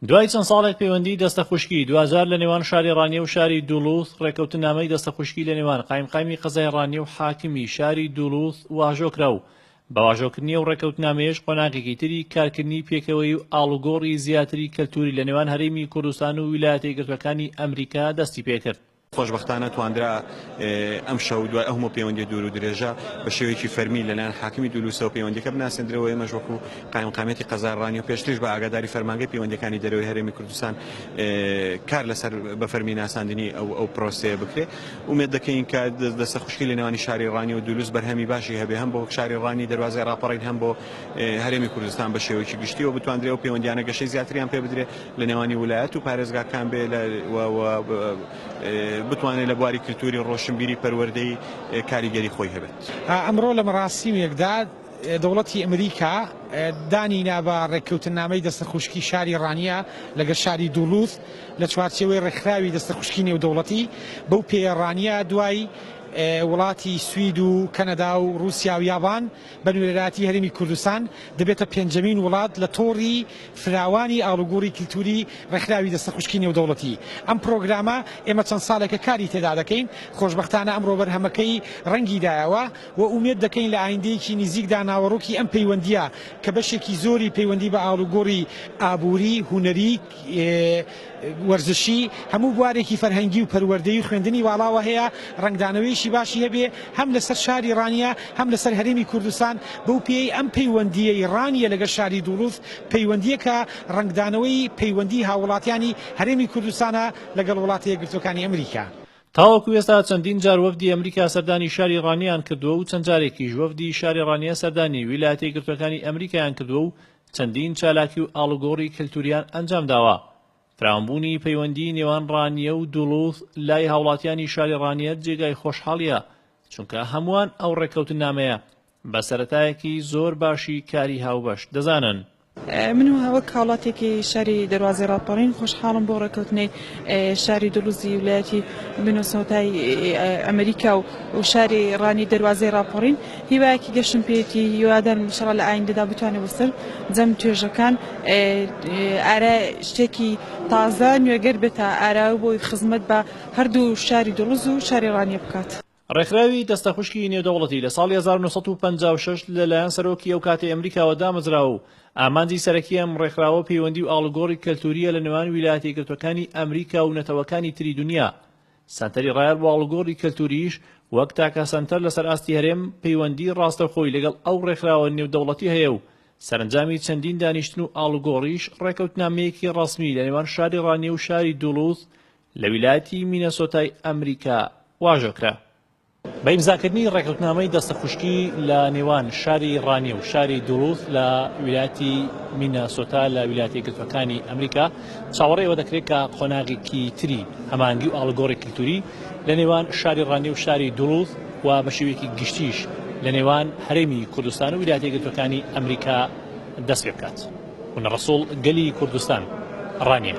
دوای چەند ساڵێک پەیوەندی دەستەخوشکی 2000 لە نێوان شاری رانیە و شاری دولوث ڕێکەوتننامەی دەستەخوشکی لە نێوان قایمقامی قەزای رانیە و حاکمی شاری دولوث واژۆکرا و بە واژۆکردنی و ڕێکەوتنامەیەش قۆناغێکی تری کارکردنی پێکەوەی و ئاڵوگۆڕی زیاتری کەلتوری لە نێوان هەرێمی کوردستان و ویلایەتە یەکگرتووەکانی ئەمریکا دەستی پێکرد. خۆشبەختانە توانرا ئەم شەو دوای ئەو هەموو پەیوەندی دوور و درێژە بە شێوەیەکی فەرمی لەلایەن حاکمی دولوسەوە پەیوەندیەکە بناسێنرەوە ئێمەش وەکو قایمقامەتی قەزای رانیە و پێشتریش بە ئاگاداری فەرمانگەی پەیوەندیەکانی دەرەوەی هەرێمی کوردستان کار لەسەر بە فەرمی ناساندنی ئەو پرۆسەیە بکرێ. ئومێد دەکەین کە دەستەخوشکی لە نێوانی شاری رانیە و دولوس بەرهەمی باشی هەبێ هەم بۆ شاری رانی دەواازەی ڕاپەڕین هەم بۆ هەرێمی کوردستان بە شێوەیەکی گشتی و بتوانرێ و پەیوەندیانە گەشەی زیاتریان پێ بدرێ لە نێوانی ویلایەت و پارێزگاکان بێ بتوانێت لە بواری کلتوری ڕۆشنبیری پەروەردەی کاریگەری خۆی هەبێت. ئەمڕۆ لە مەراسیمێکدا دەوڵەتی ئەمریکا دانینا بە ڕێکەوتننامەی دەستەخوشکی شاری رانیە لەگەڵ شاری دولوث لە چوارچێوەی ڕێکخراوی دەستەخوشکی نێودەوڵەتی بەو پێڕانیە دوای وڵاتی سوید و کەنەدا و رووسیا و یابان بە نوێنەراتی هەرێمی کوردستان دەبێتە پێنجەمین وڵات لە تۆڕی فراوانی ئاڵوگۆڕی کلتوری ڕێکخراوی دەستەخوشکی نێودەوڵەتی. ئەم پرۆگرامە ئێمە چەند ساڵێکە کاری تێدا دەکەین. خۆشبەختانە ئەمڕۆ بەرهەمەکەی ڕەنگی دایەوە و ئومێد دەکەین لە ئایندەیەکی نزیکدا ناوەڕۆکی ئەم پەیوەندیە کە بەشێکی زۆری پەیوەندی بە ئاڵوگۆڕی ئابووری هونەری وەرزشی هەموو بوارێکی فەرهەنگی و پەروەردەی و خوێندنی واڵاوە هەیە ڕنگدانەوەیشی باشی هەبێ هەم لەسەر شاری رانیە هەم لەسەر هەرێمی کوردستان بەو پێی ئەم پەیوەندیەی رانیە لەگەڵ شاری دولوث پەیوەندیەکە ڕنگدانەوەی پەیوەندی هاوڵاتیانی هەرێمی کوردستانە لەگەڵ وڵاتە یەکگرتووەکانی ئەمریکا. تاوەکو ئێستا چەندین جار وەفدی ئەمریکا سەردانی شاری رانیان کردووە و چەند جارێکیش وەفدی شاری رانیە سەردانی ویلایەتە یەکگرتووەکانی ئەمریکایان کردووە و چەندین چالاکی و ئاڵوگۆڕی کەلتوریان ئەنجام داوە. فراوانبوونی پەیوەندی نێوان رانیە و دولوث لای هاوڵاتیانی شاری رانیە جێگای خۆشحاڵیە چونکە هەمووان ئەو ڕێکەوتننامەیە بە سەرەتایەکی زۆر باشی کاری هاوبەش دەزانن. من وەک هاوڵاتێکی شاری دەواازەی ڕاپەڕین خۆشحاڵم بۆ ڕێکەوتنەی شاری دولوثی ویلایەتی مینۆسۆتای ئەمریکا و شاری رانی دەواازەی ڕاپەڕین هیوایەکی گەشتم پێێتی هیوادارم ئینشەڵا لە ئایندەدا بتوانێت بەسەر جەم توێژەکان ئارە شتێکی تازە نوێگەر بێتە ئاراوە بۆی خزمەت بە هەردوو شاری دولوث و شاری رانیە بکات. ڕێکخراوی دەستەخوشکی نێودەوڵەتی لە ساڵی 1956 لەلایەن سەرۆکی ئەو کاتی ئەمریکاوە دامەزراوە و ئامانجی سەرەکی ئەم ڕێکخراوە پەیوەندی و ئاڵوگۆڕی کەلتوریە لە نێوان ویلایەتە یەکگرتووەکانی ئەمریکا و نەتەوەکانی تری دنیا. سەنتەری رایەڵ بۆ ئاڵوگۆڕی کەلتوریش وەک تاکە سەنتەر لەسەر ئاستی هەرێم پەیوەندی ڕاستەوخۆی لەگەڵ ئەو ڕێکخراوە نێودەوڵەتی هەیە و سەرنجامی چەندین دانیشتن و ئاڵوگۆڕیش ڕێکەوتنامەیەکی ڕەسمی لە نێوان شاری رانیە و شاری دولوث لە ویلایەتی مینەسۆتای ئەمریکا واژۆکرا. بە ئیمزاکردنی ڕێکەوتنامەی دەستەخوشکی لە نێوان شاری رانیە و شاری دولوث لە ویلایەتی مینەسۆتا لە ویلایەتە یەکگرتووەکانی ئەمریکا چاوەڕێەوە دەکرێت کە قۆناغێکی تری هەمانگی و ئاڵوگۆڕی کلتوری لە نێوان شاری رانیە و شاری دولوث و بە شێوەیەکی گشتیش لە نێوان هەرێمی کوردستان و ویلایەتە یەکگرتووەکانی ئەمریکا دەست پێ بکات. ونە ڕەسوڵ گەلی کوردستان رانیە.